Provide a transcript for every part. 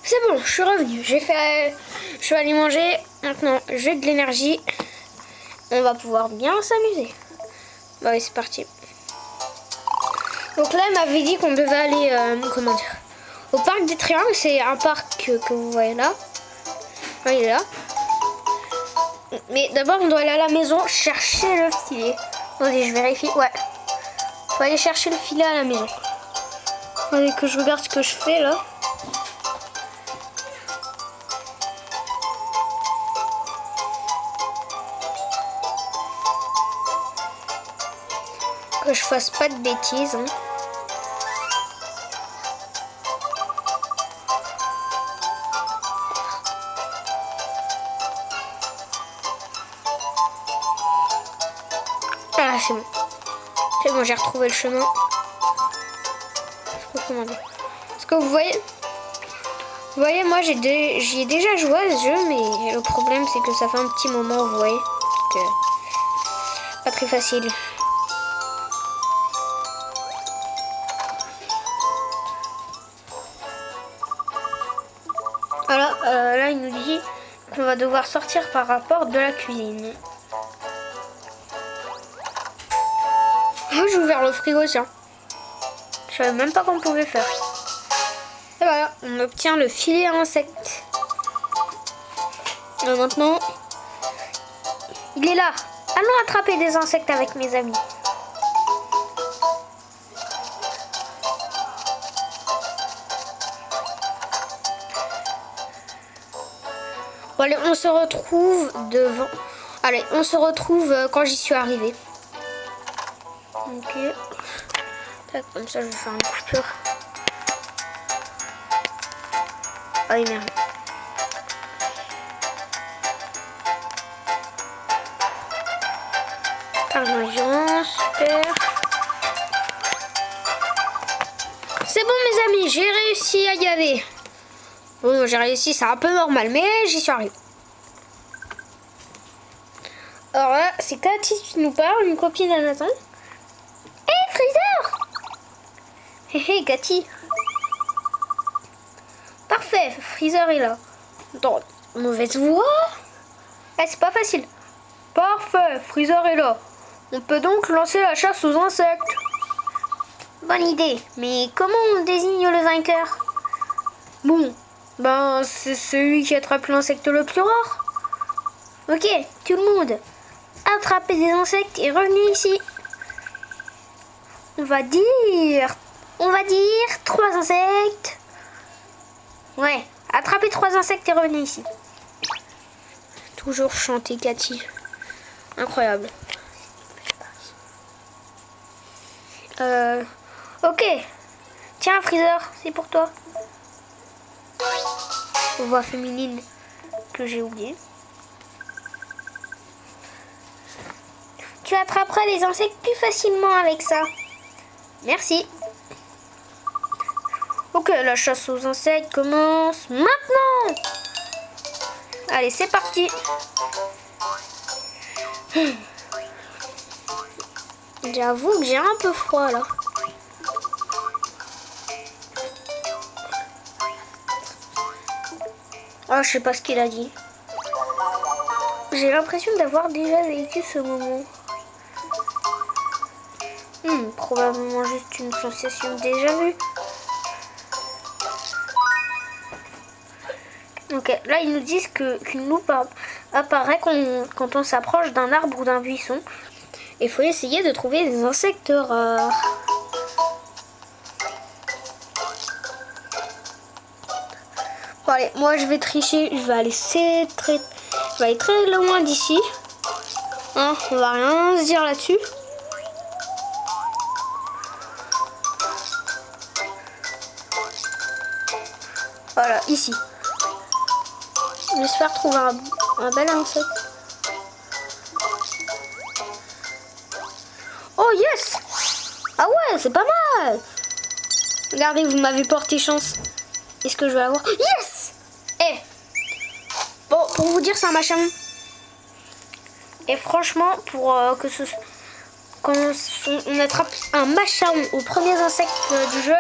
C'est bon, je suis revenue. Je suis allée manger. Maintenant, j'ai de l'énergie. On va pouvoir bien s'amuser. Bah oui, c'est parti. Donc là, elle m'avait dit qu'on devait aller, comment dire, au parc des Triangles. C'est un parc que vous voyez là. Ah, il est là. Mais d'abord, on doit aller à la maison chercher le filet. Attendez, je vérifie. Ouais. Faut aller chercher le filet à la maison. Attendez que je regarde ce que je fais là. Que je fasse pas de bêtises. Hein. Ah, c'est bon. C'est bon, j'ai retrouvé le chemin. Je sais pas comment dire. Parce que vous voyez, moi j'y ai déjà joué à ce jeu, mais le problème c'est que ça fait un petit moment, vous voyez, que pas très facile. Voilà, là il nous dit qu'on va devoir sortir par rapport de la cuisine. J'ai ouvert le frigo, tiens. Je savais même pas qu'on pouvait faire. Et voilà, on obtient le filet à insectes. Et maintenant, il est là. Allons attraper des insectes avec mes amis. Bon, allez, on se retrouve devant. Allez, on se retrouve quand j'y suis arrivée. Ok. Tac, comme ça, je vais faire une coupure. Ah oui, merde. Pardon, super. C'est bon, mes amis, j'ai réussi à y aller. Bon, j'ai réussi, c'est un peu normal, mais j'y suis arrivée. Alors là, c'est Cathy qui nous parle, une copine à Nathan. Hé, Freezer! Hé, hé, Cathy. Parfait, Freezer est là. Attends, mauvaise voix? Eh, c'est pas facile. Parfait, Freezer est là. On peut donc lancer la chasse aux insectes. Bonne idée, mais comment on désigne le vainqueur? Bon, ben c'est celui qui attrape l'insecte le plus rare. Ok, tout le monde, attrapez des insectes et revenez ici. On va dire 3 insectes. Ouais, attrapez 3 insectes et revenez ici. Toujours chanter Cathy. Incroyable. Ok. Tiens, Freezer, c'est pour toi. Voix féminine que j'ai oublié. Tu attraperas les insectes plus facilement avec ça. Merci. Ok, la chasse aux insectes commence maintenant. Allez, c'est parti. J'avoue que j'ai un peu froid là. Oh, je sais pas ce qu'il a dit. J'ai l'impression d'avoir déjà vécu ce moment. Probablement juste une sensation déjà vue. Ok, là ils nous disent qu'une loupe apparaît quand on s'approche d'un arbre ou d'un buisson. Il faut essayer de trouver des insectes rares. Bon, allez, moi je vais tricher, je vais aller très loin d'ici. Hein, on va rien se dire là-dessus. Voilà, ici. J'espère trouver un bel insecte. Oh yes! Ah ouais, c'est pas mal! Regardez, vous m'avez porté chance. Est-ce que je vais avoir? Yes! Eh! Bon, pour vous dire, c'est un machin. Et franchement, quand on attrape un machin aux premiers insectes du jeu,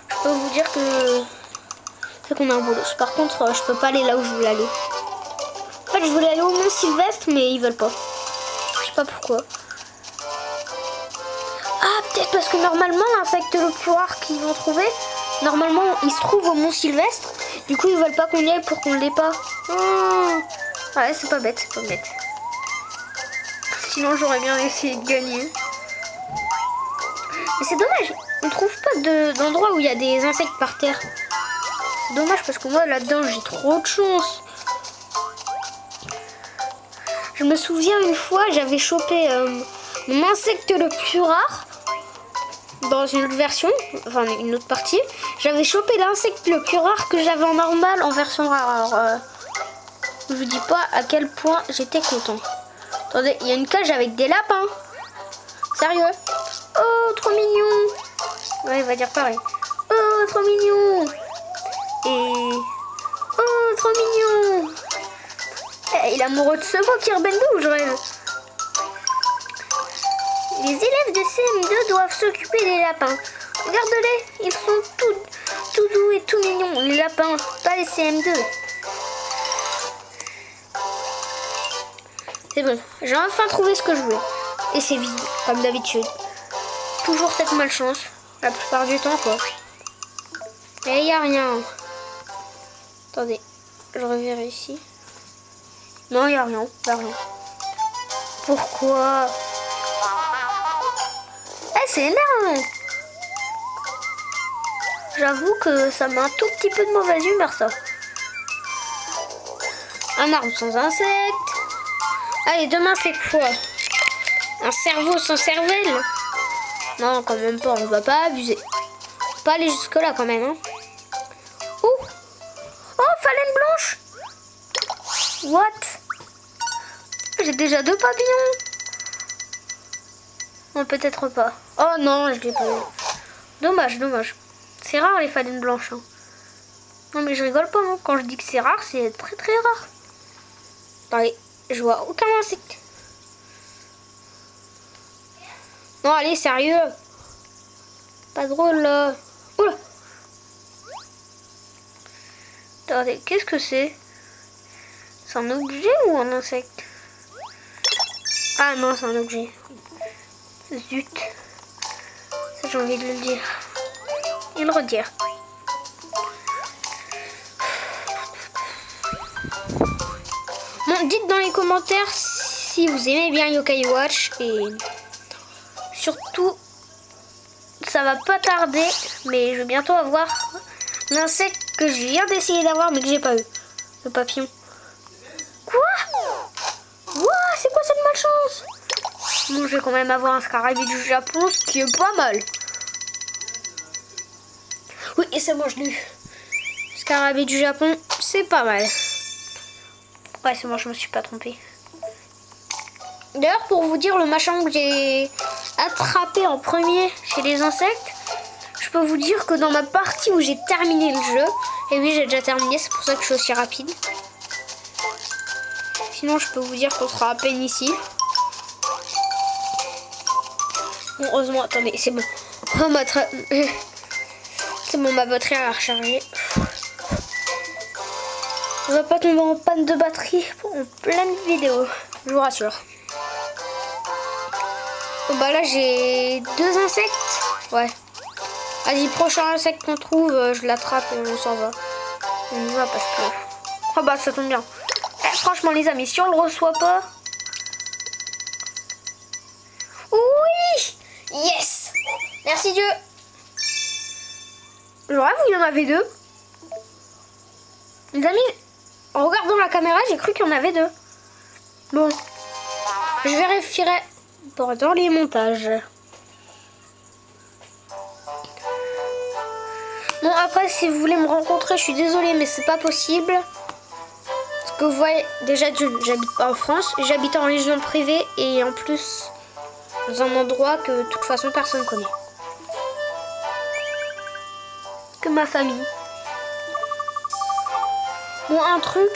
je peux vous dire que fait qu'on a un bolos. Par contre, je peux pas aller là où je voulais aller. En fait, je voulais aller au Mont Sylvestre, mais ils veulent pas. Je sais pas pourquoi. Ah, peut-être parce que normalement, l'insecte le plus rare qu'ils vont trouver, normalement, il se trouve au Mont Sylvestre. Du coup, ils veulent pas qu'on y aille pour qu'on l'ait pas. Ouais, c'est pas bête, c'est pas bête. Sinon, j'aurais bien essayé de gagner. Mais c'est dommage, on trouve pas d'endroit où il y a des insectes par terre. C'est dommage parce que moi, là-dedans, j'ai trop de chance. Je me souviens une fois, j'avais chopé mon insecte le plus rare dans une autre version, enfin une autre partie. J'avais chopé l'insecte le plus rare que j'avais en normal en version rare. Alors, je vous dis pas à quel point j'étais content. Attendez, il y a une cage avec des lapins. Sérieux? Oh, trop mignon. Ouais, il va dire pareil. Oh, trop mignon. Et... oh, trop mignon. Il est amoureux de ce mot qui rebelle je rêve. Les élèves de CM2 doivent s'occuper des lapins. Regarde-les, ils sont tout doux et tout mignons. Les lapins, pas les CM2. C'est bon, j'ai enfin trouvé ce que je voulais. Et c'est vide, comme d'habitude. Toujours cette malchance, la plupart du temps, quoi. Et il n'y a rien. Attendez, je revérifie. Non, il n'y a rien, Pourquoi? C'est énervant. J'avoue que ça met un tout petit peu de mauvaise humeur, ça. Un arbre sans insectes. Allez, demain, c'est quoi? Un cerveau sans cervelle? Non, quand même pas, on va pas abuser. Faut pas aller jusque-là, quand même, hein. Oh, phalène blanche. What? J'ai déjà 2 papillons. Non, peut-être pas. Oh non, je l'ai pas eu. Dommage. C'est rare les phalènes blanches. Hein. Non mais je rigole pas. Hein. Quand je dis que c'est rare, c'est très très rare. Attendez, je vois aucun insecte. Non, allez, sérieux. Pas drôle là. Oula. Attendez, qu'est-ce que c'est? C'est un objet ou un insecte? Ah non, c'est un objet. Zut. Ça, j'ai envie de le dire. Et le redire. Bon, dites dans les commentaires si vous aimez bien Yokai Watch. Et surtout, ça va pas tarder. Mais je vais bientôt avoir l'insecte que je viens d'essayer d'avoir mais que j'ai pas eu. Le papillon. Quoi? Ouah, c'est quoi cette malchance? Bon, je vais quand même avoir un scarabée du Japon, ce qui est pas mal. Oui, et c'est bon, je l'ai eu. Scarabée du Japon, c'est pas mal. Ouais, c'est bon, je me suis pas trompée. D'ailleurs, pour vous dire le machin que j'ai attrapé en premier chez les insectes, je peux vous dire que dans ma partie où j'ai terminé le jeu, et oui, j'ai déjà terminé, c'est pour ça que je suis aussi rapide. Sinon, je peux vous dire qu'on sera à peine ici. Bon, heureusement, attendez, c'est bon. Oh, c'est bon, ma batterie a rechargé. On va pas tomber en panne de batterie en pleine vidéo, je vous rassure. Bon, bah là, j'ai 2 insectes. Ouais. Vas-y, prochain insecte qu'on trouve, je l'attrape et on s'en va. On y va parce que... oh bah, ça tombe bien. Franchement, les amis, si on le reçoit pas... oui! Yes! Merci Dieu! Je rêve où il y en avait 2. Les amis, en regardant la caméra, j'ai cru qu'il y en avait 2. Bon, je vérifierai pendant les montages. Bon, après, si vous voulez me rencontrer, je suis désolée, mais c'est pas possible. Parce que vous voyez, déjà, j'habite pas en France, j'habite en région privée et en plus, dans un endroit que de toute façon personne connaît. Que ma famille. Bon, un truc,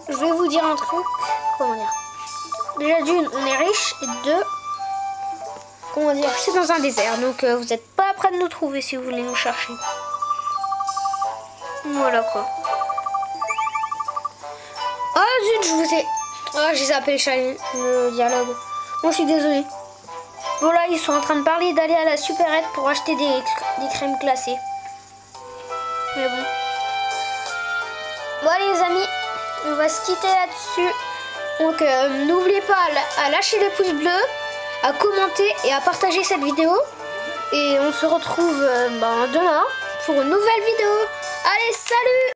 je vais vous dire un truc, comment dire. Déjà d'une, on est riche, et deux, comment dire, c'est dans un désert, donc vous n'êtes pas prêts de nous trouver si vous voulez nous chercher. Voilà quoi. Ah zut, je vous ai... Ah, j'ai zappé le dialogue. Bon, je suis désolée. Bon là, ils sont en train de parler d'aller à la supérette pour acheter des crèmes glacées. Mais bon. Bon allez les amis, on va se quitter là-dessus. Donc n'oubliez pas à lâcher les pouces bleus, à commenter et à partager cette vidéo. Et on se retrouve demain pour une nouvelle vidéo. Allez, salut!